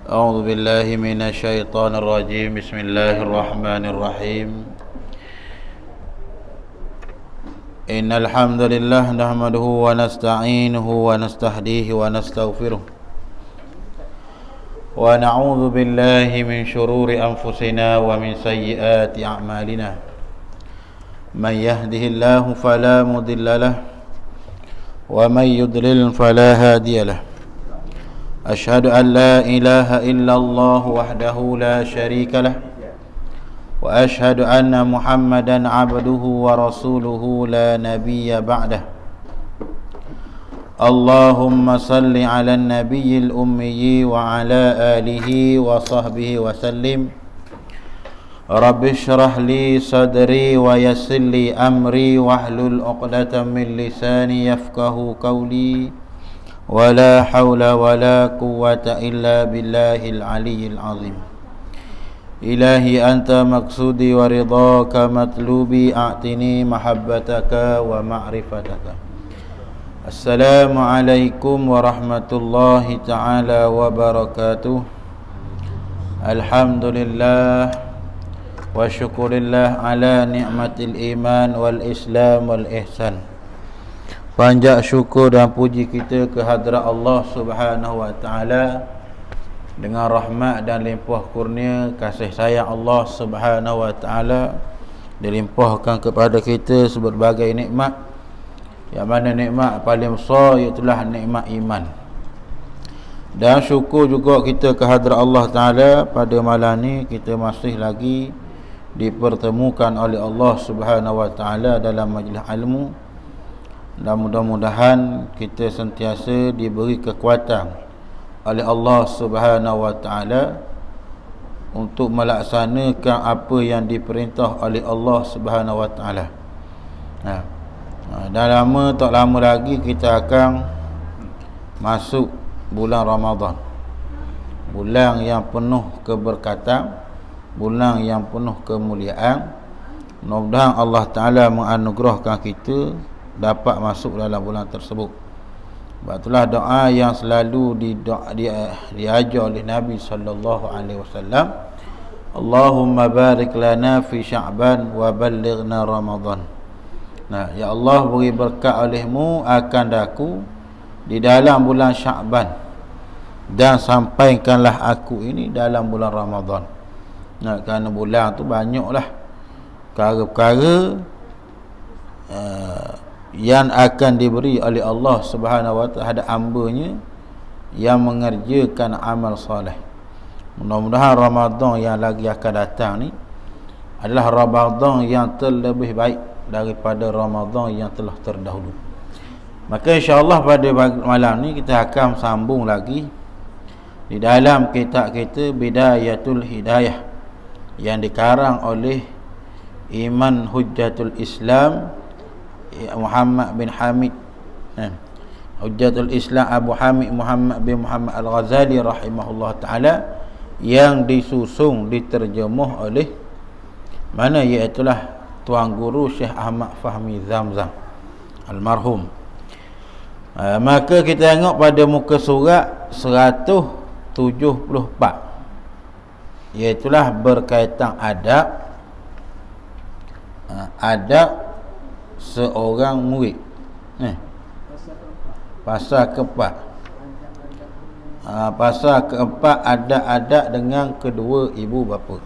أعوذ بالله من الشيطان الرجيم. بسم الله الرحمن الرحيم. إن الحمد لله نحمده ونستعينه ونستهديه ونستغفره ونعوذ بالله من شرور أنفسنا ومن سيئات أعمالنا. من يهده الله فلا مضل له ومن يضلل فلا هادي له. أشهد أن لا إله إلا الله وحده لا شريك له وأشهد أن محمدا عبده ورسوله لا نبي بعده. اللهم صل على النبي الأمي وعلى آله وصحبه وسلم. رب اشرح لي صدري ويسر لي أمري واحلل عقدة من لساني يفقه قولي. ولا حول ولا قوة إلا بالله العلي العظيم. إلهي أنت مقصودي ورضاك مطلوبي، أعطني محبتك ومعرفتك. السلام عليكم ورحمة الله تعالى وبركاته. الحمد لله وشكر الله على نعمة الإيمان والإسلام والإحسان. Panjang syukur dan puji kita kehadrat Allah Subhanahu wa taala dengan rahmat dan limpah kurnia kasih sayang Allah Subhanahu wa taala dilimpahkan kepada kita berbagai nikmat, yang mana nikmat paling besar iaitu nikmat iman. Dan syukur juga kita kehadrat Allah taala pada malam ni kita masih lagi dipertemukan oleh Allah Subhanahu wa taala dalam majlis ilmu. Dan mudah-mudahan kita sentiasa diberi kekuatan oleh Allah Subhanahu wa taala untuk melaksanakan apa yang diperintah oleh Allah Subhanahu wa taala. Dan tak lama lagi kita akan masuk bulan Ramadan. Bulan yang penuh keberkatan, bulan yang penuh kemuliaan. Mudah-mudahan Allah taala menganugerahkan kita dapat masuk dalam bulan tersebut. Sebab itulah doa yang selalu diajar oleh Nabi sallallahu alaihi wasallam, Allahumma barik lana fi Sya'ban wa ballighna Ramadan. Ya Allah, beri berkat olehmu akan daku di dalam bulan Sya'ban dan sampaikanlah aku ini dalam bulan Ramadan. Kerana bulan tu banyaklah perkara-perkara yang akan diberi oleh Allah Subhanahu wa taala terhadap hamba-Nya yang mengerjakan amal soleh. Mudah-mudahan Ramadan yang lagi akan datang ni adalah Ramadan yang terlebih baik daripada Ramadan yang telah terdahulu. Maka insya-Allah pada malam ni kita akan sambung lagi di dalam kitab kita Bidayatul Hidayah yang dikarang oleh Iman Hujjatul Islam Muhammad bin Hamid, Hujjatul Islam Abu Hamid Muhammad bin Muhammad Al-Ghazali rahimahullah ta'ala, yang disusun diterjemah oleh mana iaitulah Tuan Guru Syekh Ahmad Fahmi Zamzam almarhum. Maka kita tengok pada muka surat 174, iaitulah berkaitan adab seorang murid. Pasal keempat. Pasal keempat, adab-adab dengan kedua ibu bapa.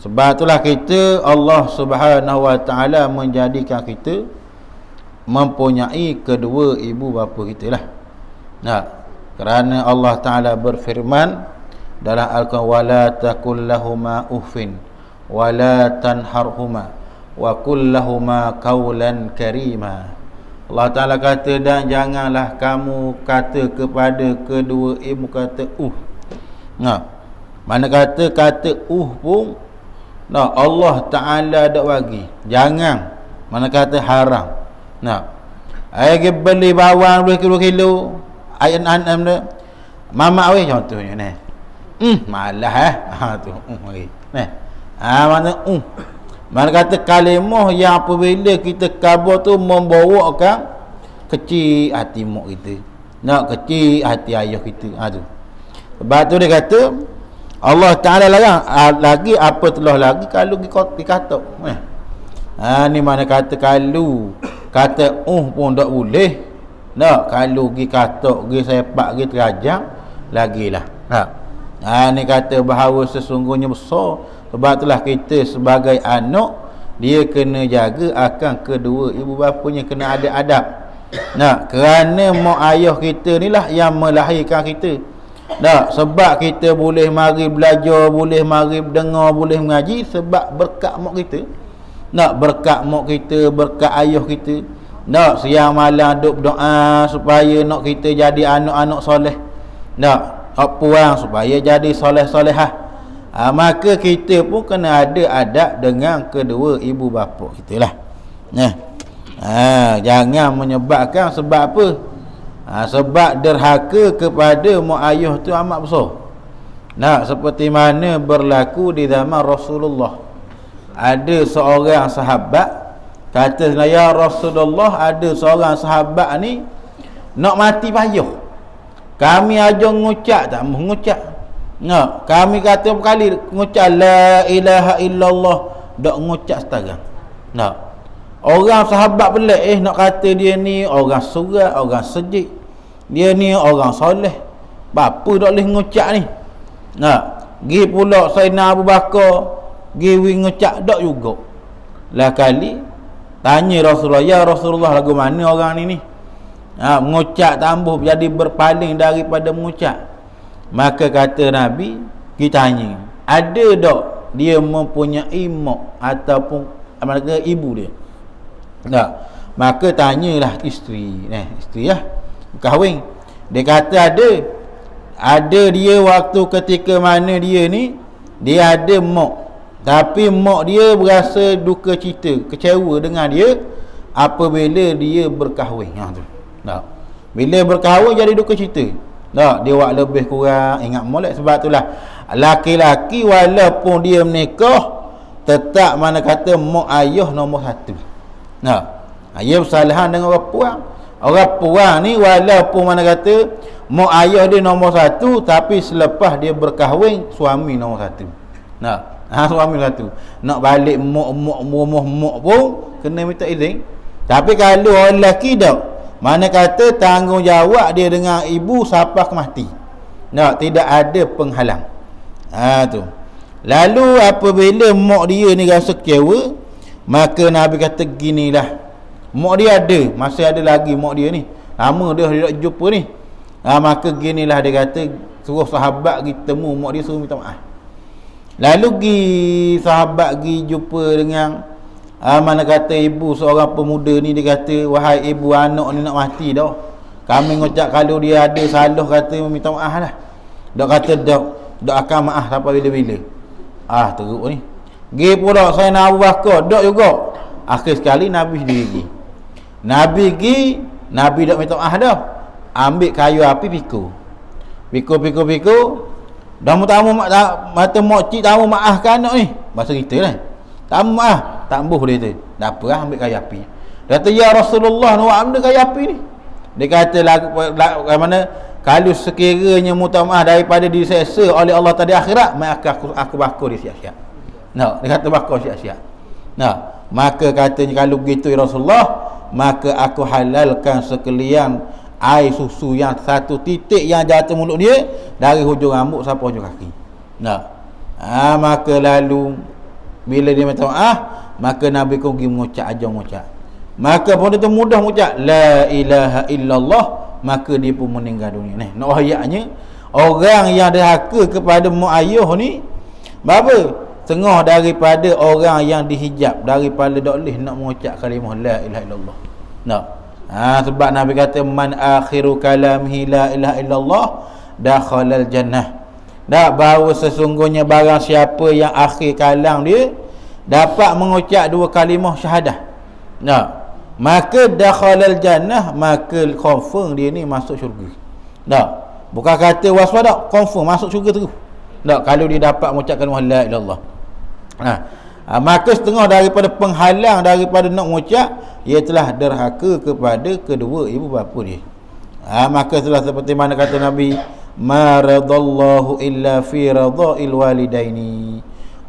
Sebab itulah kita, Allah Subhanahu wa taala menjadikan kita mempunyai kedua ibu bapa kita lah. Kerana Allah taala berfirman dalam Al-Quran, wala taqul lahuma uffin wala tanharhuma wa kullahuma qawlan karima. Allah Ta'ala kata, dan janganlah kamu kata kepada kedua ibu kata mana kata pun Allah Ta'ala dak bagi jangan, mana kata haram. Ayat beli bawang 2 kilo ayat 6 dah mamak weh contohnya ni. Malah tu mari. Mana kata kalimah yang apabila kita kabur tu membawakan kecil hati mak kita, nak kecil hati ayah kita. Tu Sebab tu dia kata Allah Ta'ala larang. Lagi apa telah lagi kalau dikatok. Ni mana kata kalau kata pun tak boleh. Tak, kalau pergi katok, pergi sepak, pergi terajang, lagilah. Ni kata bahawa sesungguhnya besar. Sebab itulah kita sebagai anak, dia kena jaga akan kedua ibu bapanya, kena ada adab. Kerana mak ayah kita ni lah yang melahirkan kita. Sebab kita boleh mari belajar, boleh mari dengar, boleh mengaji sebab berkat mak kita. Berkat mak kita, berkat ayah kita. Siang malam duk doa supaya nak kita jadi anak-anak soleh. Puang supaya jadi soleh-solehah. Maka kita pun kena ada adab dengan kedua ibu bapa kita lah. Jangan menyebabkan sebab apa? Sebab derhaka kepada mak ayah tu amat besar. Seperti mana berlaku di zaman Rasulullah. Ada seorang sahabat kata, ya Rasulullah, ada seorang sahabat ni nak mati payah. Kami aja ngucap tak mengucap. Kami kata berkali ngucap la ilaha illallah, dak ngucap sekarang. Orang sahabat pelik nak kata dia ni orang surat, orang sejik. Dia ni orang soleh. Apa dak boleh ngucap ni? Gi pula Sayyidina Abu Bakar, gi ngucap dak juga. Lah kali tanya Rasulullah, ya Rasulullah, lagu mana orang ni? Mengucap tambah jadi berpaling daripada mengucap. Maka kata Nabi, kita tanya, ada tak dia mempunyai mak ataupun ibu dia? Maka tanyalah isteri. Isteri lah, kahwin. Dia kata ada. Ada dia waktu ketika mana dia ni, dia ada mak. Tapi mak dia berasa duka cita, kecewa dengan dia apabila dia berkahwin. Bila berkahwin jadi duka cita. Dia buat lebih kurang ingat molek. Sebab itulah laki-laki walaupun dia menikah, tetap mana kata mak ayah nombor satu. Ia bersalahan dengan orang puang. Orang puang ni walaupun mana kata mak ayah dia nombor satu, tapi selepas dia berkahwin, suami nombor satu. Suami satu. Nak balik mak pun kena minta izin. Tapi kalau orang lelaki dak, mana kata tanggungjawab dia dengan ibu sampai ke mati. Tidak ada penghalang. Tu. Lalu apabila mak dia ni rasa kecewa, maka Nabi kata ginilah. Mak dia ada, masih ada lagi mak dia ni. Lama dia tak jumpa ni. Maka ginilah dia kata, suruh sahabat pergi temu mak dia, suruh minta maaf. Lalu pergi sahabat pergi jumpa dengan mana kata ibu seorang pemuda ni. Dia kata, wahai ibu, anak ni nak mati dah. Kami ngucap kalau dia ada salah kata minta maaf lah. Dak kata dak akan maaf sampai bila-bila. Teruk ni. Pergi pula saya nak Abu Bakar, dak juga. Akhir sekali Nabi sendiri pergi. Nabi pergi, Nabi dak minta maaf dah. Ambil kayu api pikul. Pikul. Tamu mata mak cik tamu maafkan anak ni. Bahasa kita lah. Tamu maaf, tak embuh dia tu. Dah apa lah, ambil kayu api. Dia kata, ya Rasulullah, nak ambil kayu api ni. Dia kata mana kalau sekiranya minta maaf daripada diseksa oleh Allah tadi akhirat, maka aku bakar dia siap-siap. Dia kata bakar siap-siap. Maka katanya kalau begitu ya Rasulullah, maka aku halalkan sekalian air susu yang satu titik yang jatuh mulut dia dari hujung rambut sampai hujung kaki. Maka lalu bila dia minta maaf, maka Nabi kau pergi mengucap aja mengucap. Maka pun itu mudah mengucap la ilaha illallah, maka dia pun meninggal dunia. Nak ayatnya orang yang derhaka kepada mak ayah ni apa? Tengah daripada orang yang dihijab daripada tak boleh nak mengucap kalimah la ilaha illallah. Sebab Nabi kata man akhiru kalamihi la ilaha illallah dakhalal jannah. Bahawa sesungguhnya barang siapa yang akhir kalam dia dapat mengucap dua kalimah syahadah, maka dakhalal jannah, maka confirm dia ni masuk syurga. Bukan kata waspada, confirm masuk syurga terus. Kalau dia dapat mengucap kalimah la ilaha illallah. Maka setengah daripada penghalang daripada nak mengucap, ia telah derhaka kepada kedua ibu bapa dia. Maka telah seperti mana kata Nabi, ma radallahu illa fi radha'il walidaini.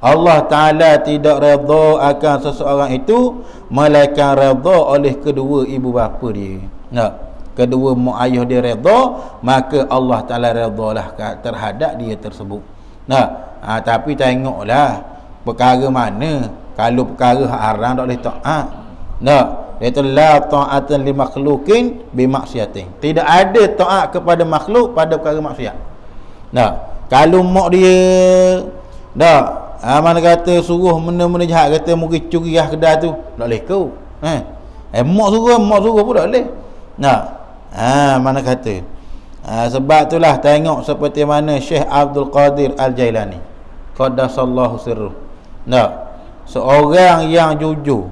Allah Ta'ala tidak redha akan seseorang itu melainkan redha oleh kedua ibu bapa dia. Kedua mak ayah dia redha, maka Allah Ta'ala redhalah terhadap dia tersebut. Tapi tengoklah perkara mana. Kalau perkara haram tak boleh taat. Iaitu la ta'atan li makhluqin bi maksiatin. Tidak ada taat kepada makhluk pada perkara maksiat. Kalau mak dia mana kata suruh benda-benda jahat, kata mungkin curi kedai tu, tak boleh kau. Mak suruh pun tak boleh. Mana kata. Sebab itulah tengok seperti mana Syekh Abdul Qadir Al-Jailani qaddasallahu sirruh. Seorang yang jujur,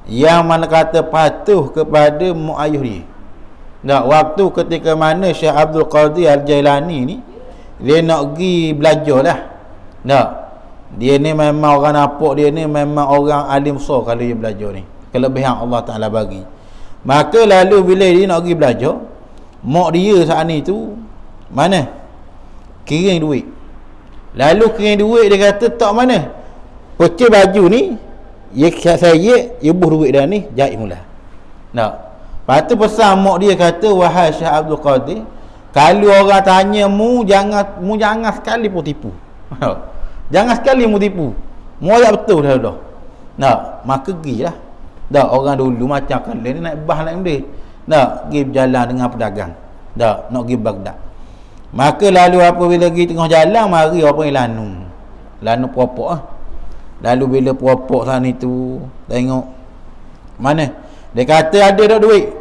yang mana kata patuh kepada mak ayah dia. Waktu ketika mana Syekh Abdul Qadir Al-Jailani ni dia nak pergi belajar lah. Dia ni memang orang nampak dia ni memang orang alim besar kalau dia belajar ni. Kelebihan Allah Ta'ala bagi. Maka lalu bila dia nak pergi belajar, mak dia saat ni tu mana? Kirim duit. Lalu kirim duit, dia kata tak mana? Pecah baju ni, saya buh duit dah ni, jahit mula. Lepas tu pesan mak dia kata, wahai Syekh Abdul Qadir, kalau orang tanya mu jangan sekali pun tipu. Jangan sekali mu tipu. Mu ayat betul dah. Maka pergilah. Orang dulu macam kalian ni naik bah naik benda. Pergi berjalan dengan pedagang. Nak pergi Baghdad. Maka lalu apabila pergi tengah jalan, mari apa yang lanu peropok. Lalu bila peropok sana tu tengok mana? Dia kata ada tak duit?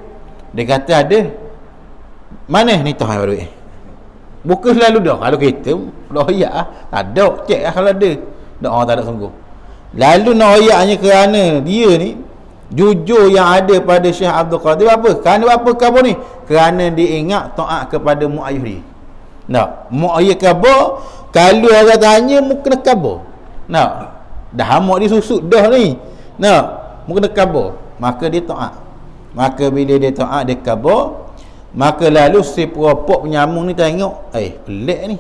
Dia kata ada. Mana ni tahu duit? Bukan selalu dah. Kalau kita royak tak ada, cek kalau ada. Dak orang tak ada sungguh. Lalu royaknya kerana dia ni jujur yang ada pada Syekh Abdul Qadir apa? Kerana apa khabar ni? Kerana dia ingat taat kepada mak ayah dia. Mak ayah khabar, kalau orang tanya mu kena khabar. Dah mak dia susut dah ni. Mu kena khabar. Maka dia taat. Maka bila dia taat, dia khabar. Maka lalu si peropok penyambung ni tengok, pelik ni.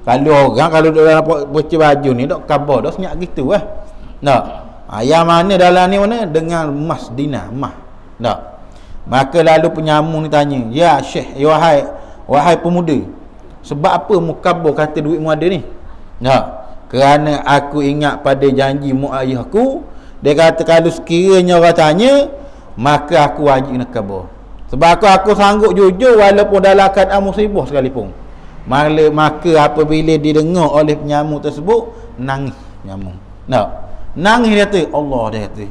Kalau dia dalam pecah baju ni dok khabar, dok senyap gitu lah. Yang mana dalam ni mana? Dengan emas dinar, emas. Maka lalu penyambung ni tanya, ya Syekh, wahai pemuda, sebab apa mu khabar kata duit mu ada ni? Kerana aku ingat pada janji mak ayahku. Dia kata kalau sekiranya orang tanya, maka aku wajib nak khabar. Sebab aku sanggup jujur walaupun dalam keadaan musibah sekalipun. Maka apabila didengar oleh penyambung tersebut, nangis penyambung. Nangis dia kata, Allah dia kata.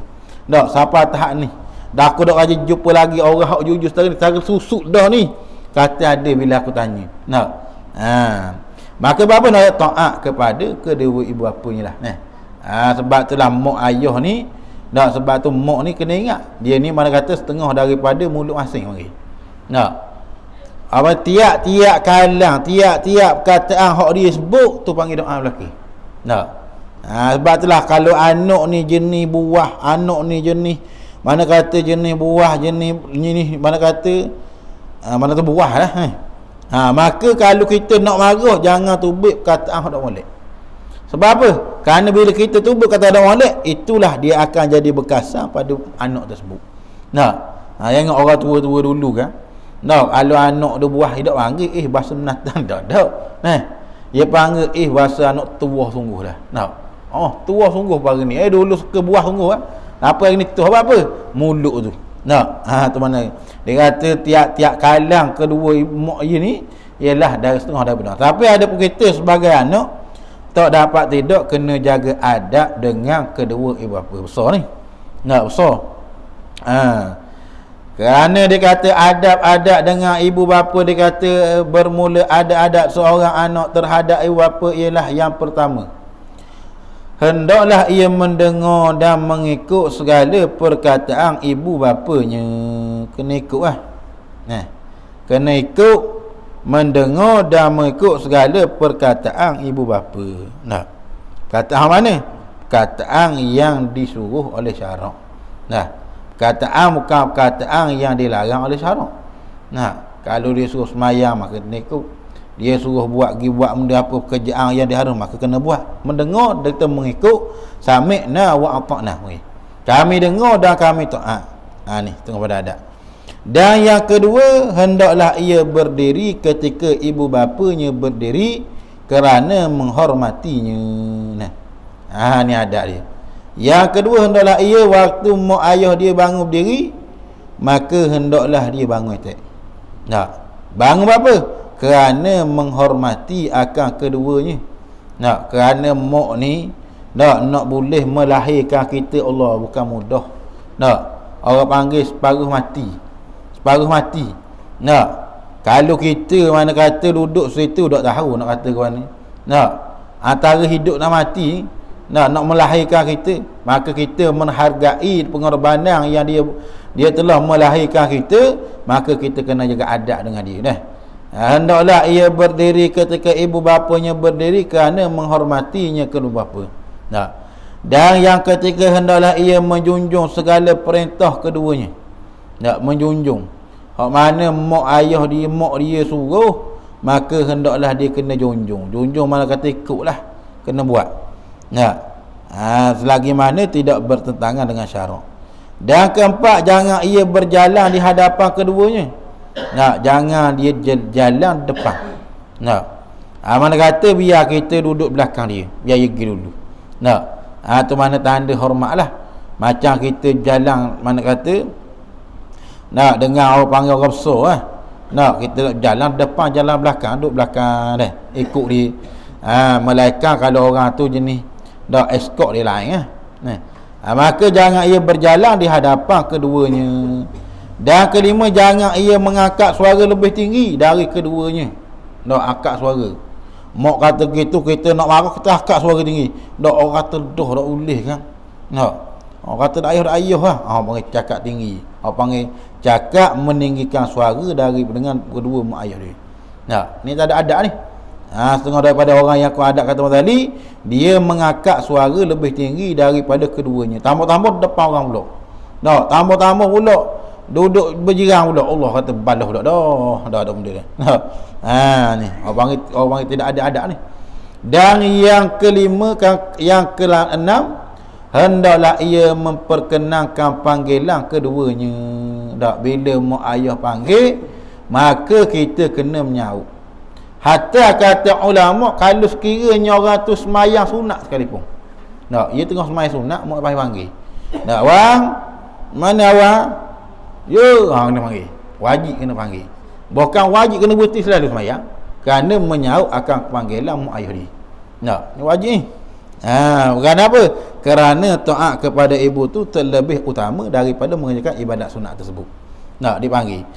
Siapa tahap ni? Dah aku dah rajin jumpa lagi orang hak jujur setara susuk dah ni. Kata ada bila aku tanya. Maka bapa nak taat kepada kedua ibu bapanya lah. Sebab itulah mak ayah ni, sebab tu mak ni kena ingat, dia ni mana kata setengah daripada mulut masing mari. Tiap-tiap kalang, tiap-tiap kataan hak dia sebut tu panggil doa belaka. Sebab itulah kalau anak ni jenis buah, anak ni jenis mana kata jenis buah, jenis mana kata mana tu buah lah. Maka kalau kita nak marah, jangan tubik kataan hak tak molek. Sebab apa? Kerana bila kita tubik kata tak molek, itulah dia akan jadi bekasan pada anak tersebut. Yang orang tua-tua dulu kan. Kalau anak dia buah hidup panggil bahasa menatang dak. Dia panggil bahasa anak tua sungguh lah. Tua sungguh pagi ni. Dulu suka buah sungguh kan. Apa yang ni tu apa? Mulut tu. Tu mana? Dia kata tiap-tiap kalang kedua mak dia ni ialah dari setengah daripada. Tapi ada pun kita sebagai anak tak dapat tidak kena jaga adab dengan kedua ibu bapa besar ni. Besar. Kerana dia kata adab-adab dengan ibu bapa, dia kata bermula adab-adab seorang anak terhadap ibu bapa ialah yang pertama, hendaklah ia mendengar dan mengikut segala perkataan ibu bapanya. Kena ikut lah. Kena ikut, mendengar dan mengikut segala perkataan ibu bapa. Kataan mana? Kataan yang disuruh oleh syarak. Kataan bukan perkataan yang dilarang oleh syarak. Kalau dia suruh semayang maka kena ikut. dia suruh buat benda apa pekerjaan yang diharam, maka kena buat. Mendengar kita mengikut, sami'na wa ata'na. Kami dengar dan kami taat. Ni tengok pada adab. Dan yang kedua, hendaklah ia berdiri ketika ibu bapanya berdiri kerana menghormatinya. Ni adab dia. Yang kedua, hendaklah ia waktu mak ayah dia bangun berdiri, maka hendaklah dia bangun tak. Bangun apa? Kerana menghormati akan keduanya. Kerana mak ni nak boleh melahirkan kita, Allah bukan mudah. Orang panggil separuh mati. Kalau kita mana kata duduk situ tak tahu nak kata ke mana. Antara hidup dan mati, nak melahirkan kita, maka kita menghargai pengorbanan yang dia telah melahirkan kita, maka kita kena jaga adab dengan dia. Hendaklah ia berdiri ketika ibu bapanya berdiri kerana menghormatinya kedua bapa. Dan yang ketiga, hendaklah ia menjunjung segala perintah keduanya. Menjunjung. Hak mana mak ayah dia, mak dia suruh, maka hendaklah dia kena junjung. Junjung mana kata ikutlah, kena buat. Selagi mana tidak bertentangan dengan syarak. Dan keempat, jangan ia berjalan di hadapan keduanya. Jangan dia jalan depan. Mana kata biar kita duduk belakang dia, biar dia pergi dulu. Tu mana tanda hormat lah. Macam kita jalan, mana kata dengan orang panggil orang besar kita jalan depan, jalan belakang, duduk belakang dah, ikut dia. Melainkan kalau orang tu jenis escort dia lain maka jangan ia berjalan di hadapan keduanya. Dan kelima, jangan ia mengangkat suara lebih tinggi dari keduanya. Angkat suara. Mak kata gitu, kita nak marah, kita angkat suara tinggi. Orang kata dah ulih kan. Orang kata dah ayah lah. Orang panggil cakap tinggi. Orang panggil cakap meninggikan suara dari dengan kedua mak ayah dia. Ni tak ada adab ni. Setengah daripada orang yang kau adab kata tadi, dia mengangkat suara lebih tinggi daripada keduanya. Tambah-tambah depan orang pula. Tambah-tambah pula duduk berjirang pula. Allah kata balas pula dah ada benda dah. Ni orang panggil tidak ada adab ni. Dan yang kelima, yang keenam, hendaklah ia memperkenankan panggilan keduanya. Bila mak ayah panggil, maka kita kena menyaut. Hatta kata ulama, kalau sekiranya orang tu semayang sunat sekalipun, dia tengah semayang sunat, mak panggil, wang, mana awang? Kena panggil. Wajib kena panggil. Bukan wajib kena berhenti selalu semayang, kerana menyaut akan panggilan mak ayah dia. Ni wajib ni. Kenapa? Kerana taat kepada ibu tu terlebih utama daripada mengerjakan ibadat sunat tersebut. Dipanggil.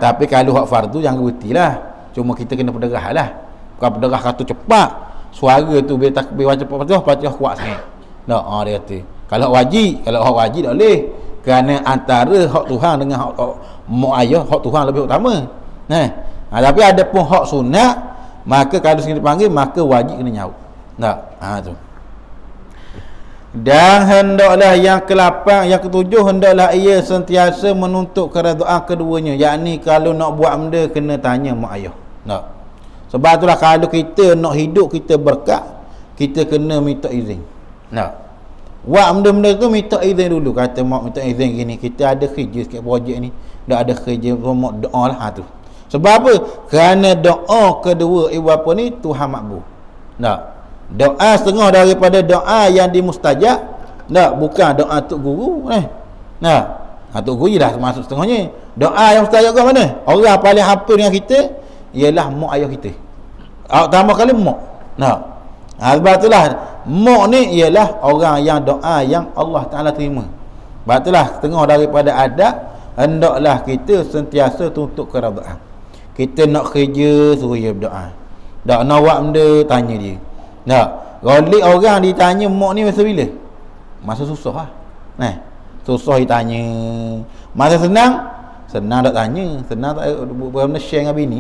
Tapi kalau hak fardu jangan berhentilah. Cuma kita kena berderah lah. Bukan berderah kata cepat, suara tu bila takbir baca Fatihah kuat sangat. Dia kata kalau wajib tak boleh, kerana antara hak Tuhan dengan hak mak ayah, hak Tuhan lebih utama. Tapi ada pun hak sunat, maka kalau sekali dipanggil, maka wajib kena nyaut. Tu. Dan hendaklah yang ke-8, yang ke-7, hendaklah ia sentiasa menuntut keredaan keduanya. Yakni kalau nak buat benda kena tanya mak ayah. Sebab itulah kalau kita nak hidup kita berkat, kita kena minta izin. Buat benda-benda tu minta izin dulu. Kata mak minta izin gini, kita ada kerja sikit projek ni, dah ada kerja, mak doa lah tu. Sebab apa? Kerana doa kedua ibu bapa ni Tuhan makbul. Doa setengah daripada doa yang dimustajab, bukan doa tok guru. Tok guru dah termasuk setengahnya. Doa yang mustajab ke mana? Orang paling hafal dengan kita ialah mak ayah kita. Tambah kali mak. Sebab itulah mak ni ialah orang yang doa yang Allah Ta'ala terima. Sebab itulah setengah daripada adab, hendaklah kita sentiasa tuntut keredaan. Kita nak kerja, suruh dia berdoa. Tak nak buat benda, tanya dia. Golik orang ditanya mak ni masa bila? Masa susah lah. Susah ditanya. Masa senang tak tanya. Senang tak benda share dengan bini.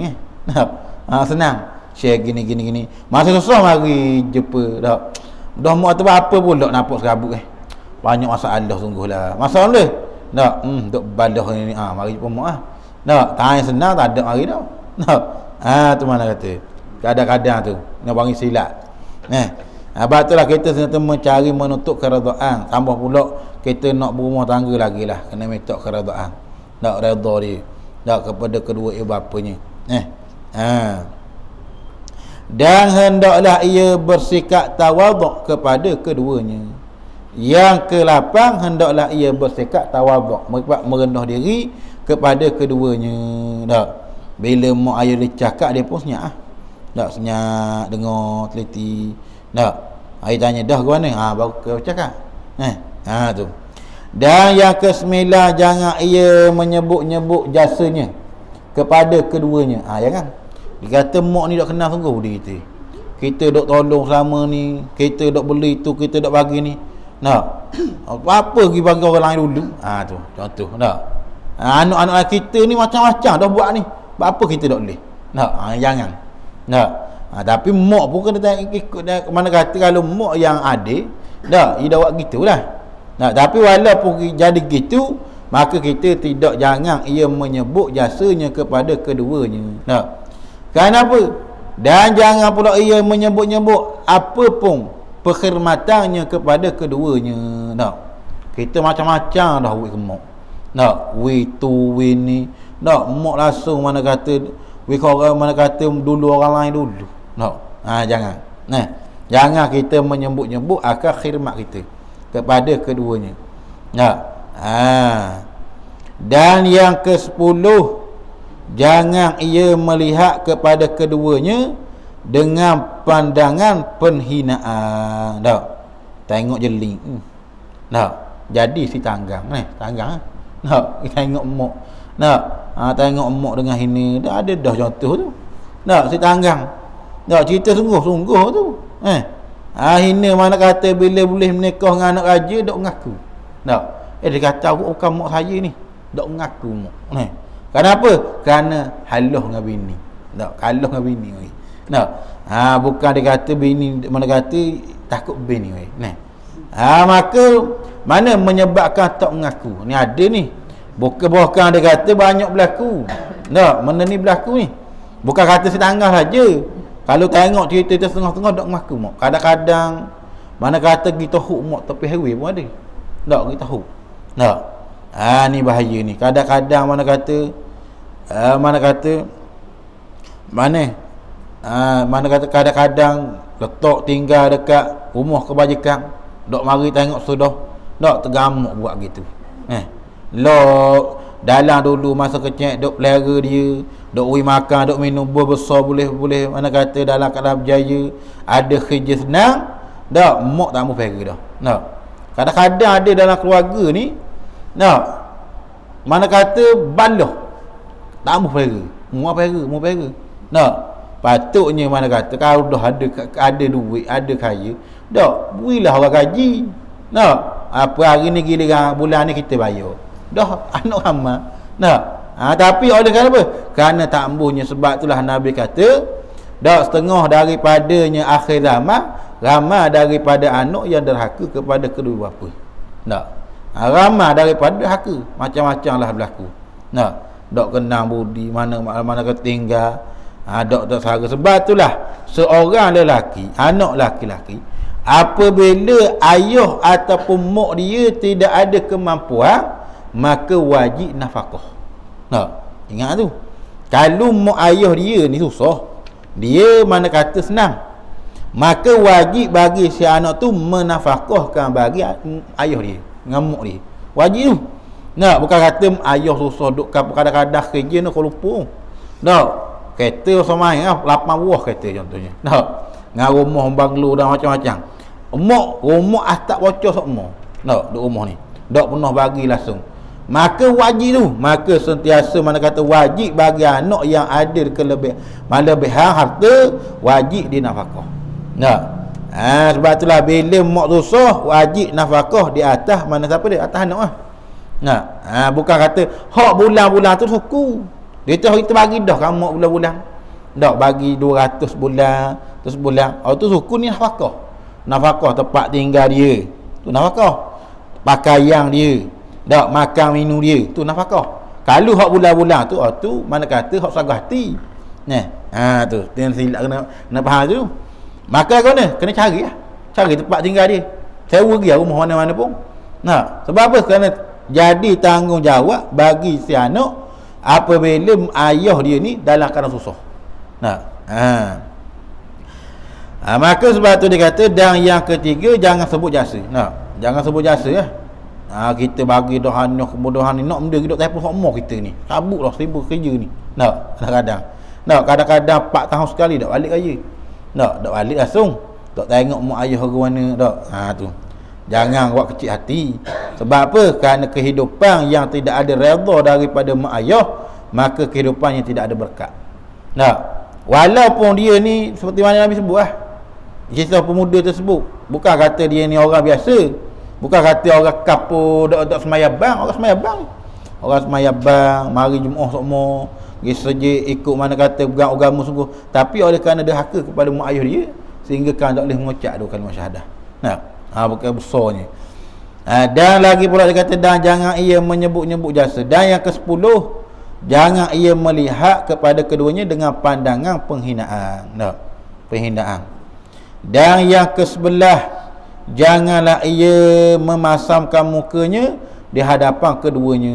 Senang share gini. Masa susah mari jumpa. Dah mak tu apa pula nampak serabut banyak masalah sungguhlah. Masalah duk balah ni. Mari jumpa mak tanya senang tak ada mari dah. Tu mana kata. Kadang-kadang tu nak bagi silap. Sebab itulah kita senantiasa mencari menuntut keredaan. Tambah pula kita nak berumah tangga lagi lah, kena minta keredaan. Nak redha dia. Nak kepada kedua ibu bapanya. Dan hendaklah ia bersikap tawaduk kepada keduanya. Yang ke-8, hendaklah ia bersikap tawaduk, merendah diri kepada keduanya. Tak. Bila mak ayah dia cakap, dia pun senyap. Tak, senyap, dengar, teliti. Tak. Ayah tanya, dah ke mana? Baru kau cakap. Tu. Dan yang ke-9, jangan ia menyebut-nyebut jasanya kepada keduanya. Jangan. Dia kata mak ni dok kenal sungguh dia kita. Kita dok tolong selama ni, kita dok beli tu, kita dok bagi ni. Nak. Apa pergi bagi orang lain dulu? Tu contoh. Tak. Anak-anak kita ni macam-macam dah buat ni. Apa kita dok boleh? Nak. Jangan. Nak. Tapi mak pun kena ikut mana kata kalau mak yang adil, dah dia buat gitulah. Nah, tapi walaupun jadi gitu, maka kita tidak jangan ia menyebut jasanya kepada keduanya. Nah. Kenapa? Dan jangan pula ia menyebut-nyebut apa pun perkhidmatannya kepada keduanya. Nah. Kita macam-macam dah wei ke mak. Nah, wei tu wei ni. Nah, mak langsung mana kata wei orang mana kata dulu orang lain dulu. Nah. Jangan. Jangan kita menyebut-nyebut akan khidmat kita kepada keduanya. Dan yang ke-10, jangan ia melihat kepada keduanya dengan pandangan penghinaan. Tengok jeling. Jadi si tanggang tanggang. Tengok mak. Tengok mak dengan ini. Ada dah contoh tu. Si tanggang. Cerita sungguh-sungguh tu. Ini mana kata bila boleh menikah dengan anak raja dok mengaku. Dia kata bukan mak saya ni. Dok mengaku mak. Kenapa? Kerana haluh dengan bini. Kaluh dengan bini. Bukan dia kata bini mana kata takut bini. Maka mana menyebabkan tak mengaku. Ni ada ni. Bukan dia kata banyak berlaku. Mana ni berlaku ni. Bukan kata setengah saja. Kalau tengok cerita tu setengah-setengah dok mengaku mak. Kadang-kadang mana kata kita huk mak tepi highway pun ada. Kita huk. Ni bahaya ni. Kadang-kadang mana kata kadang-kadang letak tinggal dekat rumah kebajikan, dok mari tengok sudah, dok tergamuk buat gitu. Dalam dulu masa kecil dok pelihara dia, dok ui makan, dok minum besar boleh mana kata dalam keadaan berjaya, ada kerja senang, dak mak tak mau pelihara dah. Kadang-kadang ada dalam keluarga ni, mana kata baloh tak mau pelihara, mau pelihara. Patutnya mana kata kalau dah ada duit, ada kaya, dak berilah orang gaji. Apa hari ni giliran bulan ni kita bayar. Dah anak ramai. Tapi oleh kerana apa? Kerana tak ambuhnya. Sebab itulah Nabi kata, dah setengah daripadanya akhir zaman, ramai daripada anak yang derhaka kepada kedua bapa. Ramai daripada derhaka, macam-macam lah berlaku. Dok kenang budi, mana ketinggal, dok sara. Sebab itulah seorang lelaki, anak laki-laki, apabila ayah ataupun mak dia tidak ada kemampuan, maka wajib nafkah. Ingat tu. Kalau mak ayah dia ni susah, dia mana kata senang, maka wajib bagi si anak tu menafkahkan bagi ayah dia dengan mak dia. Wajib tu. Bukan kata ayah susah duk kadang-kadang kerja nak lupa. Kereta sama main 8 buah kereta contohnya. Dengan rumah banglo dan macam-macam. Rumah atap bocor semua. Duk rumah ni. Dok pernah bagi langsung. Maka wajib tu. Maka sentiasa mana kata wajib bagi anak yang ada kelebihan harta, wajib dia nafkah. Sebab itulah bila mak susah, wajib nafkah di atas mana siapa dia? Atas anak lah. Bukan kata hak bulan-bulan tu suku. Dia tu kita bagi dah kan mak bulan-bulan. Dak bagi 200 bulan, terus bulan. Tu suku ni nafkah. Nafkah tempat tinggal dia. Tu nafkah. Pakaian dia. Dak makan minum dia. Tu nafkah. Kalau hak bulan-bulan tu, tu mana kata hak sagah hati. Tu dia silap kena faham tu. Maka kau kena cari lah. Cari tempat tinggal dia. Sewa dia rumah mana-mana pun. Sebab apa? Kerana jadi tanggungjawab bagi si anak apabila ayah dia ni dalam keadaan susah. Maka sebab tu dia kata, dan yang ketiga jangan sebut jasa. Jangan sebut jasa lah. Kita bagi dohan kebodohan ni nak benda kita telefon semua kita ni. Sabuklah sibuk kerja ni. Kadang-kadang. Kadang-kadang 4 tahun sekali dak balik kerja. Dak balik langsung. Tak tengok mak ayah ke mana dak. Tu. Jangan buat kecil hati. Sebab apa? Kerana kehidupan yang tidak ada redha daripada mak ayah, maka kehidupannya tidak ada berkat. Walaupun dia ni seperti mana Nabi sebut lah. Kisah pemuda tersebut. Bukan kata dia ni orang biasa. Bukan kata orang kapur dak semayang bang. Orang semayang bang. Orang semayang bang, mari Jumaat semua. Dia saja ikut mana kata pegang agama sungguh. Tapi oleh kerana derhaka kepada mak ayah dia, sehingga kan tak boleh mengucap dua kalimah syahadah. Bukan besarnya. Dan lagi pula dia kata, dan jangan ia menyebut-nyebut jasa. Dan yang ke-10, jangan ia melihat kepada keduanya dengan pandangan penghinaan. Penghinaan. Dan yang ke-11, janganlah ia memasamkan mukanya di hadapan keduanya,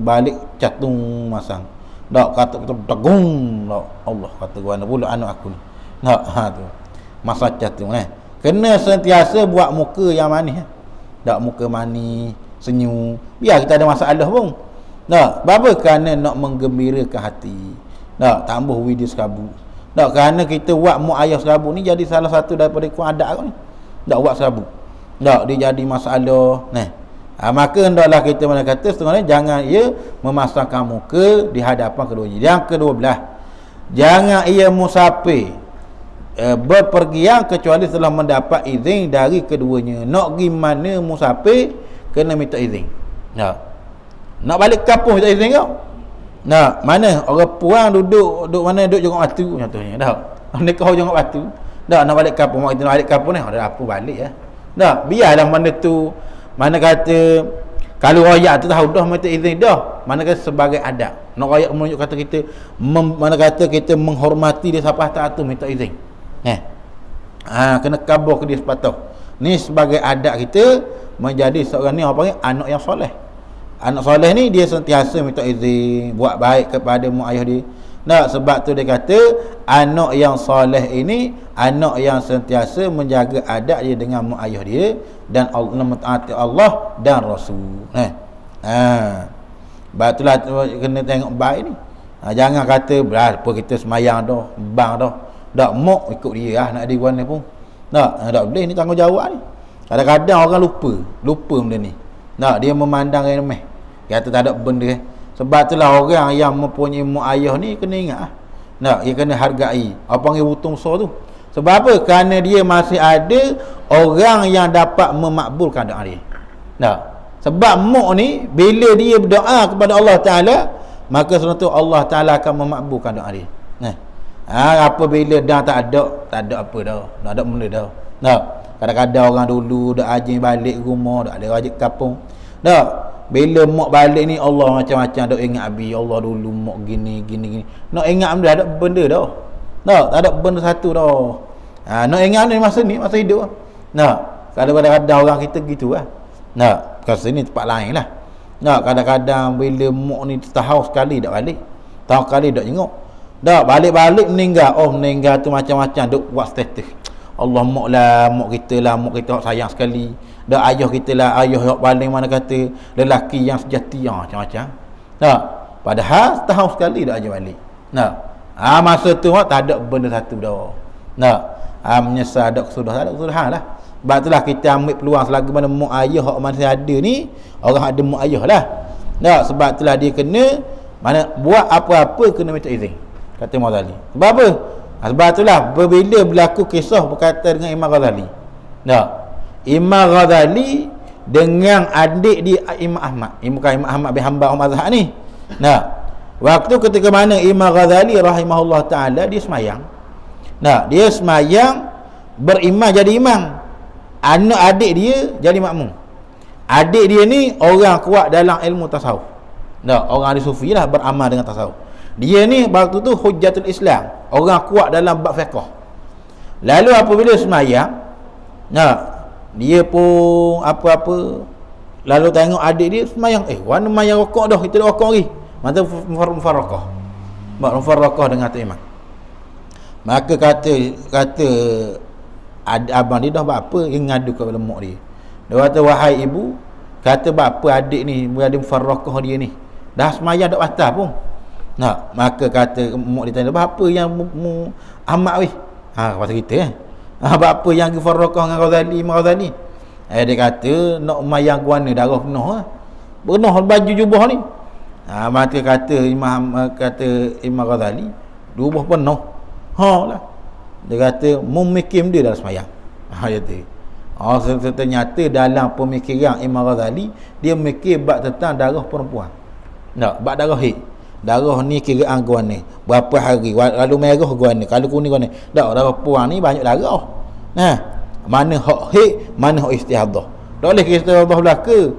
balik catung masam. Kata tegung. Allah kata gua pula anak aku ni. Tu. Masa catung kena sentiasa buat muka yang manis. Muka manis, senyum. Biar kita ada masalah pun. Apa? Kerana nak menggembirakan hati. Tambah widi serabut. Kerana kita buat mak ayah serabut ni jadi salah satu daripada kuat adat ni. Buat serabut. Dia jadi masalah. Maka hendaklah kita mana kata setengahnya jangan ia memasangkan muka di hadapan keduanya. Yang ke-12, jangan ia musafir berpergian kecuali setelah mendapat izin dari keduanya. Nak pergi mana musafir kena minta izin. Nak balik kampung minta izin kau. Mana orang puang duduk mana duduk jongkok batu contohnya. Nikah jongkok batu. Nak balik kampung, mak kita nak balik kampung ni ada apa balik biarlah mana tu. Mana kata kalau rakyat tu tahu dah minta izin dah. Mana kata sebagai adab. Nak rakyat menunjuk kata kita mana kata kita menghormati dia siapa tak tu minta izin. Kena khabar ke dia sepatah. Ni sebagai adab kita menjadi seorang ni apa panggil anak yang soleh. Anak soleh ni dia sentiasa minta izin, buat baik kepada mak ayah dia. Sebab tu dia kata anak yang soleh ini anak yang sentiasa menjaga adab dia dengan mak ayah dia dan mentaati Allah dan Rasul. Sebab itulah kena tengok baik ni. Jangan kata berapa kita semayang dah, bang dah mok ikut dia nak diwan ni pun. Tak boleh ni tanggungjawab ni. Kadang-kadang orang lupa benda ni. Dia memandang remeh. Kata tak ada benda. Sebab itulah orang yang mempunyai mak ayah ni kena ingat. Dia kena hargai. Apa panggil butung besar tu. Sebab apa? Kerana dia masih ada orang yang dapat memakbulkan doa dia. Sebab mak ni bila dia berdoa kepada Allah Ta'ala, maka sebenarnya Allah Ta'ala akan memakbulkan doa dia. Apabila dah tak ada apa dah. Tak ada benda dah. Kadang-kadang orang dulu dah ajin balik rumah, dah ada wajib kampung. Bila mak balik ni Allah macam-macam dok ingat abi Allah dulu mak gini. Nak ingat benda ada benda dah. Tak ada benda satu dah. Nak ingat ni masa hidup. Kadang-kadang orang kita gitu lah. Kat sini tempat lain lah. Kadang-kadang bila mak ni tahu sekali dak balik. Tahu sekali dak jenguk. Balik-balik meninggal. Meninggal tu macam-macam duk buat status. Allah mak kita sayang sekali. Ayah kita lah, ayah yang paling mana kata lelaki yang sejati macam-macam. Padahal setahun sekali dah aja balik. Masa tu tak ada benda satu dah. Menyesal tak ada kesudahan lah. Sebab itulah kita ambil peluang selagi mana mak ayah hak masih ada ni, orang ada mak ayah lah. Sebab itulah dia kena mana buat apa-apa kena minta izin. Kata Imam Ghazali. Sebab apa? Sebab itulah bila berlaku kisah berkaitan dengan Imam Ghazali. Imam Ghazali dengan adik dia Imam Ahmad. Imam Ahmad bin Hanbal mazhab ni. Waktu ketika mana Imam Ghazali rahimahullah taala dia semayang. Dia semayang berimam jadi imam. Anak adik dia jadi makmum. Adik dia ni orang kuat dalam ilmu tasawuf. Orang ahli sufi lah beramal dengan tasawuf. Dia ni waktu tu hujjatul Islam, orang kuat dalam bab fiqh. Lalu apabila semayang, dia pun apa-apa, lalu tengok adik dia semayang, warna mayang rokok dah, kita dah rokok lagi. Maka mufarraqah. Mufarraqah dengan tu imam. Maka kata abang dia dah buat apa, dia ngadu kepada mak dia. Dia kata, wahai ibu, kata bapa adik ni berada mufarraqah dia ni, dah semayang dak batal pun. Maka kata mak dia tanya, apa yang amat weh? Pasal kita apa yang mufarraqah dengan Ghazali? Dia kata nak mayang guana darah penuh baju jubah ni. Maka kata Imam Ghazali, jubah penuh. Lah. Dia kata memikim dia dalam semayang. Dia kata ternyata dalam pemikiran Imam Ghazali, dia mikir bab tentang darah perempuan. Bab darah haid. Darah ni kiraan guana berapa hari, lalu merah guana, kalau kuning guana. Darah perempuan ni banyak darah. Mana hak haid, mana hak istihadah. Tak boleh istihadah belaka.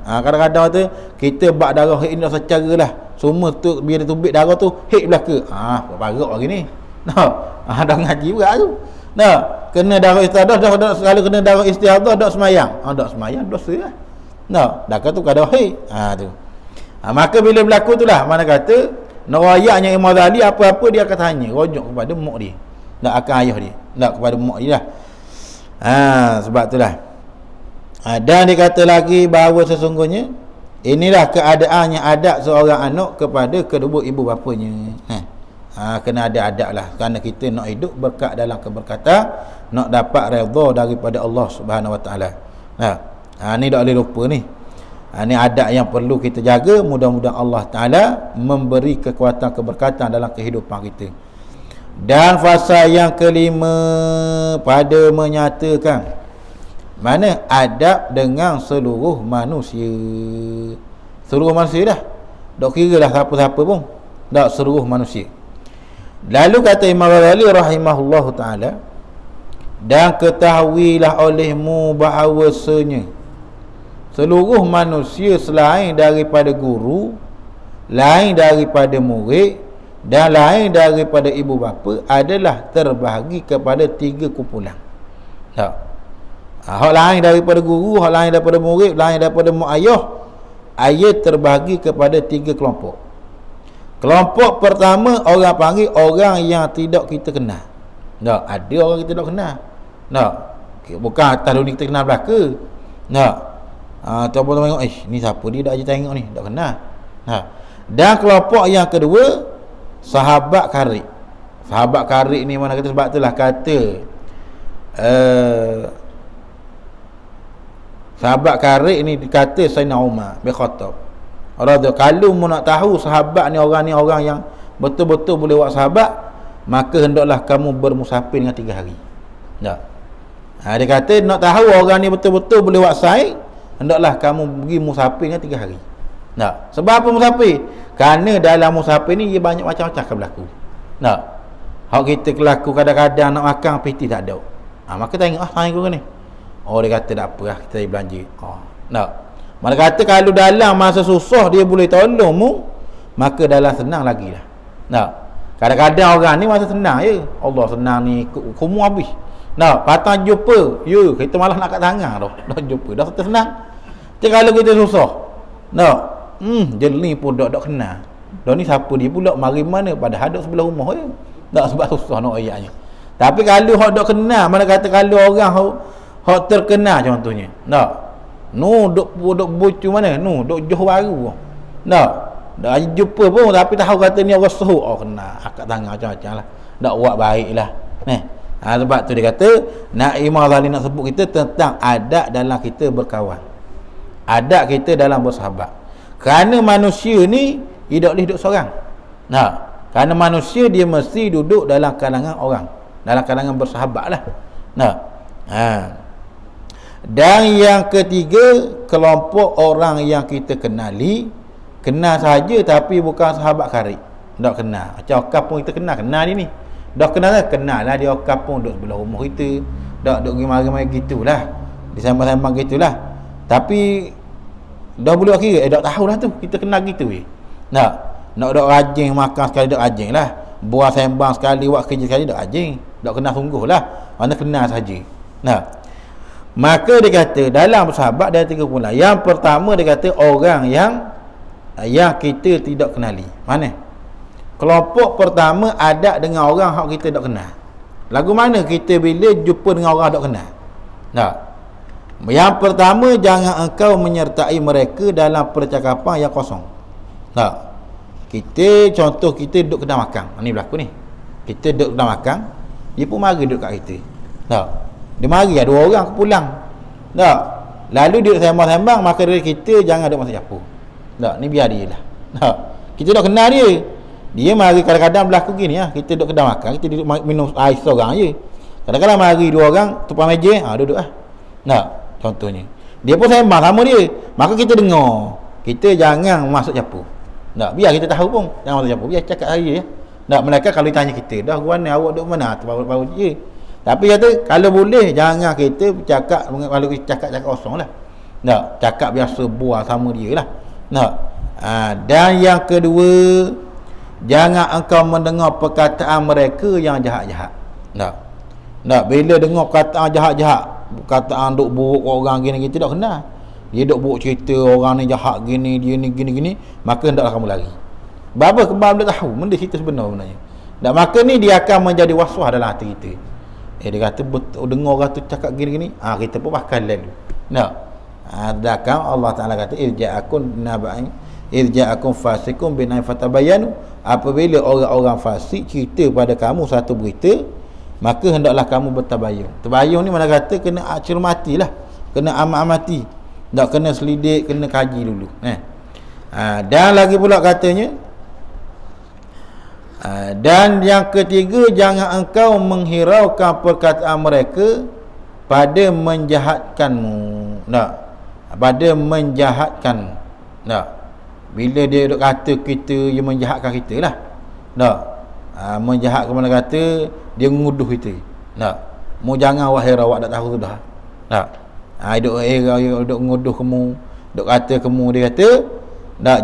Kadang-kadang kata kita bab darah haid ni secara lah, semua tu bila tubik darah tu haid belaka. Barak lagi ni. Dah ngaji juga tu. Kena darah istihadah dah, kalau kena darah istihadah dak semayang. Dak semayang dosa lah. Dah kata kadang haid. Tu. Maka bila berlaku itulah, mana kata nerayaknya Imam Ghazali, apa-apa dia akan tanya, rujuk kepada mak dia, tak akan ayah dia, tak kepada mak dia lah. Sebab itulah. Dan dia kata lagi bahawa sesungguhnya inilah keadaannya adab seorang anak kepada kedua ibu bapanya. Kena ada adab lah, kerana kita nak hidup berkat dalam keberkatan, nak dapat redha daripada Allah Subhanahu Wa Taala. Ni tak boleh lupa ni. Ini adab yang perlu kita jaga. Mudah-mudahan Allah Ta'ala memberi kekuatan keberkatan dalam kehidupan kita. Dan fasa yang kelima, pada menyatakan mana adab dengan seluruh manusia. Seluruh manusia dah, tak kira lah siapa-siapa pun, tak, seluruh manusia. Lalu kata Imam Ghazali rahimahullahu ta'ala, dan ketahuilah olehmu bahawasanya seluruh manusia selain daripada guru, lain daripada murid, dan lain daripada ibu bapa adalah terbahagi kepada 3 kumpulan. Hak lain daripada guru, hak lain daripada murid, lain daripada mak ayah, ayat terbahagi kepada 3 kelompok. Kelompok pertama orang panggil orang yang tidak kita kenal. Ada orang kita tidak kenal. Bukan atas dunia kita kenal belaka. Tuan-tuan tengok, ni siapa dia, dah je tengok ni, tak kenal. Dan kelompok yang kedua, sahabat karib. Sahabat karib ni mana kata, sebab itulah kata sahabat karib ni dikata Sayyidina Umar bin Khattab radhiyallahu, kalau mu nak tahu sahabat ni orang yang betul-betul boleh buat sahabat, maka hendaklah kamu bermusafir dengan 3 hari. Dia kata nak tahu orang ni betul-betul boleh buat saing, hendaklah kamu pergi musafir dengan 3 hari. Sebab apa musafir? Kerana dalam musafir ni dia banyak macam-macam akan berlaku. Hak kita berlaku kadang-kadang nak makan piti tak ada. Maka tengok saing kau ni. Dia kata tak apa lah, kita belanja. Mana kata kalau dalam masa susah dia boleh tolong mu, maka dalam senang lagi lah. Kadang-kadang orang ni masa senang je, Allah senang ni kumu habis. Patang jumpa, kita malah nak kat tangan dah jumpa, dah senang. Tapi kalau kita susah, jeli pun tak kenal. Dah ni siapa dia pula, mari mana, padahal duduk sebelah rumah je. Tak, sebab susah nak ayatnya. Tapi kalau hak tak kenal, mana kata kalau orang hak terkenal contohnya, duk bucu mana, duk Johor Baru. Dah jumpa pun tapi tahu kata ni orang suruh, kena akak tangan macam-macam lah. Tak buat baik lah. Sebab tu dia kata, nak Imam Ghazali nak sebut kita tentang adab dalam kita berkawan, adab kita dalam bersahabat. Kerana manusia ni tidak boleh duduk seorang. Kerana manusia dia mesti duduk dalam kalangan orang, dalam kalangan bersahabat lah. Dan yang ketiga, kelompok orang yang kita kenal sahaja tapi bukan sahabat karib. Tak kenal. Macam okap pun kita kenal dia ni. Dah kenal lah dia, okap pun duduk sebelah rumah kita. Tak duduk mari-mari gitulah. Disambang-sambang gitulah. Tapi dah boleh kira, tak tahulah tu kita kenal gitu. Nak dok rajin makan sekali dok rajin lah. Buat sembang sekali, buat kerja sekali dok rajin. Dok kena sungguh lah. Mana kena saja. Nah, maka dia kata dalam sahabat dia 3 pula. Yang pertama dia kata orang yang kita tidak kenali. Mana? Kelompok pertama ada dengan orang hak kita tak kenal. Lagu mana kita bila jumpa dengan orang tak kenal? Nah, yang pertama, jangan engkau menyertai mereka dalam percakapan yang kosong. Nah, contoh kita duduk kedai makan. Ni berlaku ni. Kita duduk kedai makan, dia pun mari duduk kat kita. Nah, dia mari ada 2 orang pulang. Nah, lalu dia sembang-sembang, maka dari kita jangan duduk masa capur. Nah, ni biar dia lah. Nah, kita dah kenal dia. Dia mari kadang-kadang berlaku gini lah. Kita duduk kedai makan, kita duduk minum ais seorang je. Kadang-kadang mari 2 orang tumpang meja, duduk lah. Nah, contohnya dia pun sembang sama dia, maka kita dengar. Kita jangan masuk capur. Nah, biar kita tahu pun jangan masuk capur. Biar cakap saja ya. Nah, mereka kalau ditanya kita, dah mana awak duduk mana? Baru je. Tapi kata kalau boleh jangan kita bercakap, kalau kita cakap kosong lah. Nah, cakap biasa buah sama dia lah. Nah, dan yang kedua, jangan engkau mendengar perkataan mereka yang jahat-jahat. Nah, bila dengar perkataan jahat-jahat, perkataan duk buruk orang gini kita tak kenal. Dia duk buruk cerita orang ni jahat gini, dia ni gini-gini, maka hendaklah kamu lari. Bapa kebal boleh tahu benda cerita sebenarnya. Dan maka ni dia akan menjadi waswas dalam hati kita. Dia kata betul dengar orang tu cakap gini-gini, kita pun bakal lalu. Nah, adakah Allah Taala kata irja'akum fasikum binai fatabayanu, apabila orang-orang fasik cerita pada kamu satu berita, maka hendaklah kamu bertabayun. Tabayun ni mana kata kena cermatilah, kena amati, tak kena selidik, kena kaji dulu. Dan lagi pula katanya, dan yang ketiga, jangan engkau menghiraukan perkataan mereka pada menjahatkanmu. Pada menjahatkan. Bila dia duk kata kita, dia menjahatkan kita lah. Menjahatkan mana kata dia nguduh kita. Mu jangan wahai awak tak tahu sudah. Duk nguduh kamu, duk kata kamu, dia kata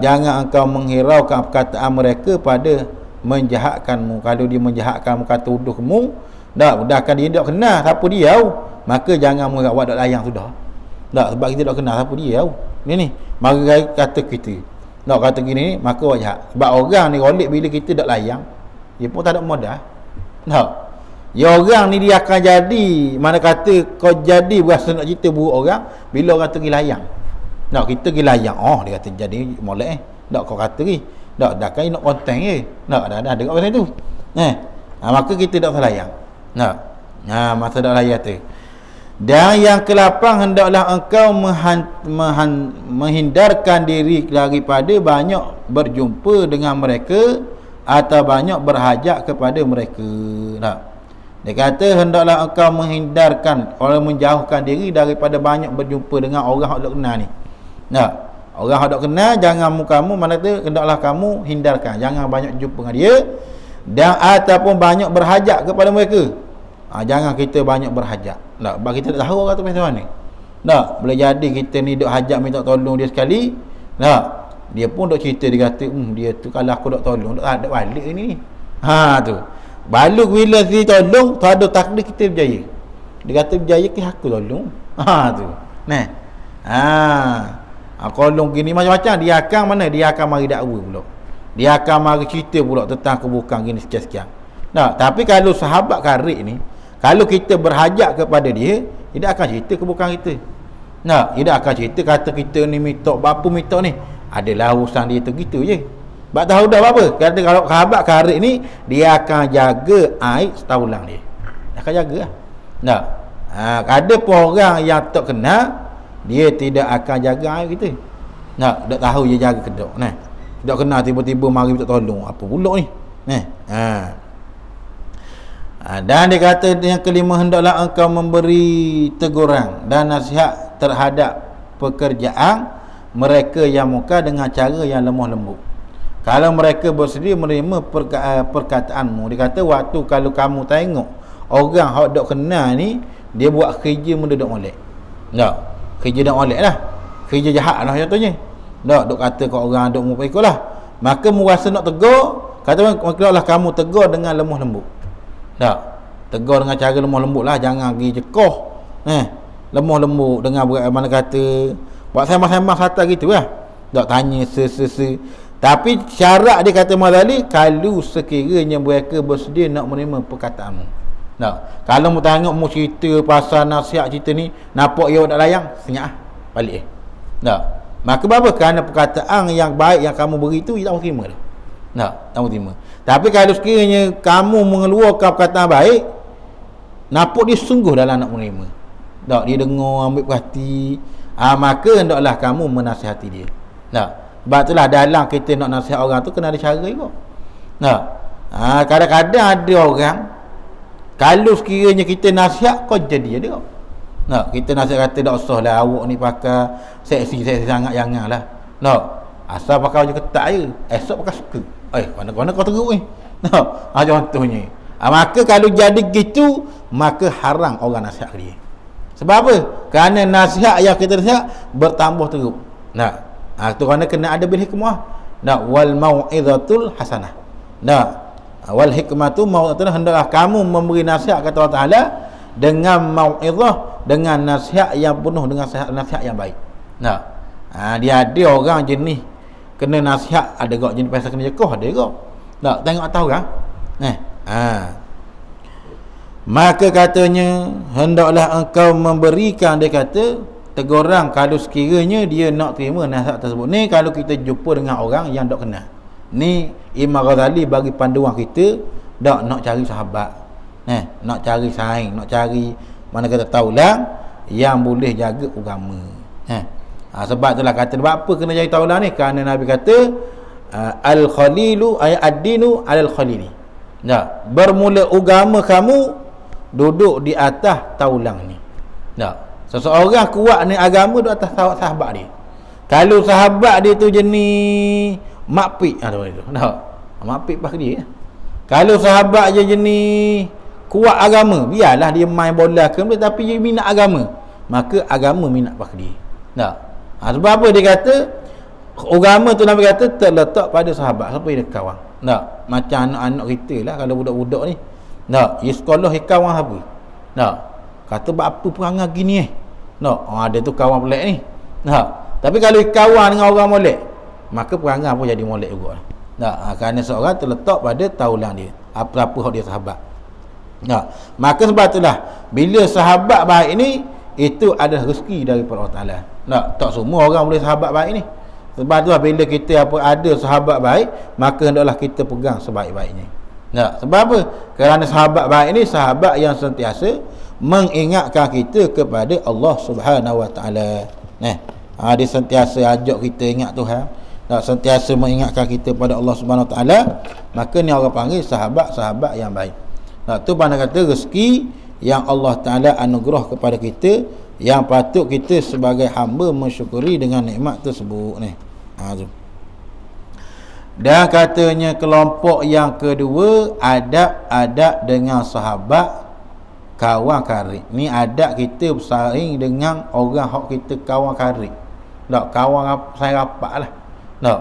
jangan engkau menghiraukan perkataan mereka pada menjahatkanmu. Kalau dia menjahatkanmu, kata uduh kamu, dah dia tak kenal siapa dia, maka jangan menganggap awak dak layang sudah. Sebab kita tak kenal siapa dia. Ni mari kata kita nak kata gini, maka awak jahat. Sebab orang ni golek bila kita tak layang, dia pun tak ada modal. Ya orang ni dia akan jadi, mana kata kau jadi berasa nak cerita buruk orang bila orang tu pergi layang. Kita pergi layang, dia kata jadi molek kau kata pergi. Dah kan nak konten je. Dah dengar pasal tu. Maka kita tak layang. Masa tak layang tu. Dan yang ke-8, hendaklah engkau menghindarkan diri daripada banyak berjumpa dengan mereka atau banyak berhajat kepada mereka. Dia kata hendaklah engkau menghindarkan, orang menjauhkan diri daripada banyak berjumpa dengan orang yang tak kenal ni. Orang yang tak kenal, jangan kamu mana tu, hendaklah kamu hindarkan, jangan banyak jumpa dengan dia, dan ataupun banyak berhajat kepada mereka. Jangan kita banyak berhajat. Sebab kita tak tahu orang tu macam mana. Boleh jadi kita ni duk hajat minta tolong dia sekali. Dia pun duk cerita, dia kata dia tu kalau aku duk tolong tak ada balik ni. Tu. Balu bila dia tolong, tak ada takdir kita berjaya. Dia kata berjaya ke aku tolong. Tu. Tolong gini macam-macam, dia akan mana? Dia akan mari dakwa pula. Dia akan mari cerita pula tentang keburukan gini sekian-sekian. Tapi kalau sahabat karib ni, kalau kita berhajat kepada dia, dia akan cerita keburukan kita. Dia akan cerita kata kita ni mitok bapa mitok ni. Adalah urusan dia tu gitu je. Sebab tahu dah apa? Kata kalau sahabat karib ni, dia akan jaga aib setaulang dia. Dia akan jaga lah. Ada pun orang yang tak kenal, dia tidak akan jaga aib kita. Tak tahu dia jaga kedok. Tak kenal tiba-tiba mari minta tolong. Apa pula ni? Dan dia kata yang kelima, hendaklah engkau memberi teguran dan nasihat terhadap pekerjaan mereka yang muka dengan cara yang lemah lembut. Kalau mereka bersedia menerima perkataanmu, dia kata waktu kalau kamu tengok orang yang tak kenal ni, dia buat kerja benda tak molek. Kerja tak molek lah, kerja jahat lah contohnya. Duk kata kat orang duk muka ikut lah, maka merasa nak tegur, kata maksudlah kamu tegur dengan lemah lembut. Tak. Tegur dengan cara lemah lembut lah, jangan pergi jekoh. Lemah lembut dengan mana kata buat sembang-sembang sata gitu lah. Tak tanya Tapi syarat dia kata Mazali, kalau sekiranya mereka bersedia nak menerima perkataanmu. Tak. Kalau mu tengok mu cerita pasal nasihat cerita ni, nampak ia tak layang, senyap balik. Tak. Maka apa? Kerana perkataan yang baik yang kamu beri tu, tak mau terima dah. Tak mau terima. Tapi kalau sekiranya kamu mengeluarkan perkataan baik, nampak dia sungguh dalam nak menerima. Tak, dia dengar, ambil perhati, maka hendaklah kamu menasihati dia. Tak. Sebab itulah dalam kita nak nasihat orang tu kena ada cara juga. Tak. Kadang-kadang ada orang, kalau sekiranya kita nasihat, kau jadi dia. Tak. Kita nasihat kata tak usah lah awak ni pakai seksi sangat, janganlah. Tak. Asal pakai baju ketat je, esok pakai suka. Mana-mana kau teruk ni. Tak. Contohnya. Maka kalau jadi gitu, maka haram orang nasihat dia. Sebab apa? Kerana nasihat yang kita nasihat bertambah teruk. Nah, itu kerana kena ada bil hikmah. Nah, wal mau'izatul hasanah. Nah, wal hikmatu mau'izatun, hendaklah kamu memberi nasihat kata Allah Taala dengan mau'izah, dengan nasihat yang penuh dengan nasihat yang baik. Nah, dia ada orang jenis kena nasihat, ada gak jenis pasal kena jekoh, ada gak. Tak tengok tahu kan? Maka katanya hendaklah engkau memberikan, dia kata teguran kalau sekiranya dia nak terima nasihat tersebut. Ni kalau kita jumpa dengan orang yang tak kenal. Ni Imam Ghazali bagi panduan kita, tak nak cari sahabat. Nak cari saing, nak cari mana kata taulang yang boleh jaga agama. Sebab itulah kata sebab apa kena cari taulang ni? Kerana Nabi kata al-khalilu ay ad-dinu alal khalili. Bermula agama kamu duduk di atas taulang ni. Seseorang kuat ni agama duduk atas sahabat dia. Kalau sahabat dia tu jenis makpik, makpik pas dia. Kalau sahabat je jenis kuat agama, biarlah dia main bola ke, tapi dia minat agama, maka agama minat pas dia. Sebab apa dia kata agama tu, Nabi kata terletak pada sahabat. Siapa dia kawan? Macam anak-anak kita lah, kalau budak-budak ni dia sekolah kawan apa? Kata apa perangai gini ada tu kawan molek ni. Tapi kalau kawan dengan orang molek, maka perangai pun jadi molek juga. Kerana seorang terletak pada taulang dia, apa-apa hak dia sahabat. Maka sebab itulah bila sahabat baik ni, itu adalah rezeki daripada Allah Taala. Tak semua orang boleh sahabat baik ni. Sebab itulah bila kita ada sahabat baik, maka hendaklah kita pegang sebaik-baiknya. Sebab apa? Kerana sahabat baik ni sahabat yang sentiasa mengingatkan kita kepada Allah Subhanahu Wa Taala. Dia sentiasa ajak kita ingat Tuhan, sentiasa mengingatkan kita pada Allah Subhanahu Wa Taala. Maka ni orang panggil sahabat-sahabat yang baik. Tu mana kata rezeki yang Allah Taala anugerah kepada kita, yang patut kita sebagai hamba mensyukuri dengan nikmat tersebut ni. Dan katanya kelompok yang kedua, adab-adab dengan sahabat kawan karib. Ni adab kita bersaing dengan orang hak kita kawan karib. Kawan saya rapat lah.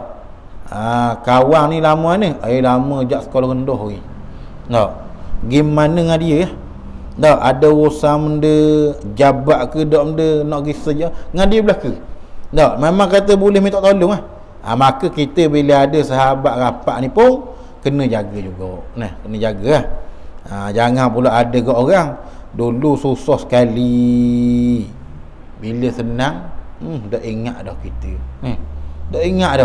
Kawan ni lama ni, lama jak sekolah rendah ni. Gimana dengan dia ya? Ada urusan benda jabat ke dak benda nak pergi saja dengan dia belaka. Memang kata boleh minta tolong lah. Maka kita bila ada sahabat rapat ni pun kena jaga juga. Kena jaga lah. Jangan pula ada ke orang dulu susah sekali, bila senang dah ingat dah kita. Dah ingat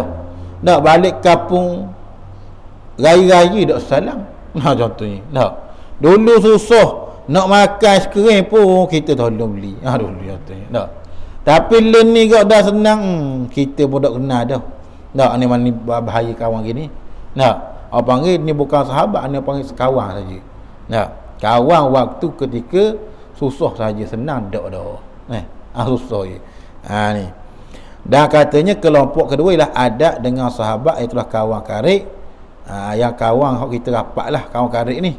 dah balik kampung raya-raya dak salam. Contohnya dulu susah nak makan aiskrim pun kita tolong beli. Dulu contohnya. Tapi len ni kau dah senang, kita pun dak kenal dah. Ni mana ni bahaya kawan gini. Orang panggil ni bukan sahabat, ni panggil sekawan saja. Kawan waktu ketika susah saja, senang dak dah. Susah je. Ni. Dan katanya kelompok kedua ialah adab dengan sahabat, itulah kawan karib. Yang kawan hak kita rapat lah, kawan karib ni.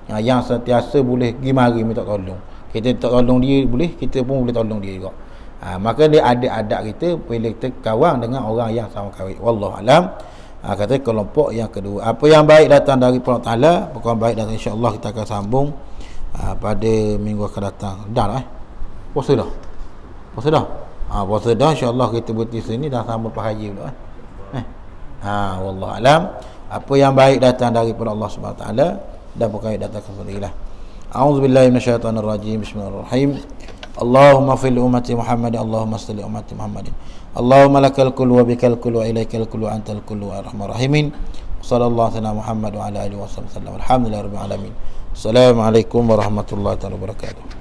Yang sentiasa boleh pergi mari minta tolong. Kita minta tolong dia boleh, kita pun boleh tolong dia juga. Maka dia ada adab kita bila kita kawan dengan orang yang sama karib. Wallahu alam. Kata kelompok yang kedua, apa yang baik datang dari Allah Taala, perkara baik datang, insya-Allah kita akan sambung pada minggu akan datang. Dah lah puasa dah. Puasa dah, insya-Allah kita berhenti sini dah sambung haji pula wallahu alam. Apa yang baik datang dari Allah Subhanahu Wa Taala dan perkara datang kepada Allah. A'udzubillahi minasyaitonir rajim. Bismillahirrahmanirrahim. Allahumma fil ummati Muhammad, Allahumma salli ummati Muhammadin. Allahumma lakal kullu wa bikal kullu wa ilaikal kullu wa antal kullu wa arhamar rahimin. Sallallahu alaihi Muhammad wa ala alihi wasallam. Alhamdulillahirabbil alamin. Assalamualaikum warahmatullahi wabarakatuh.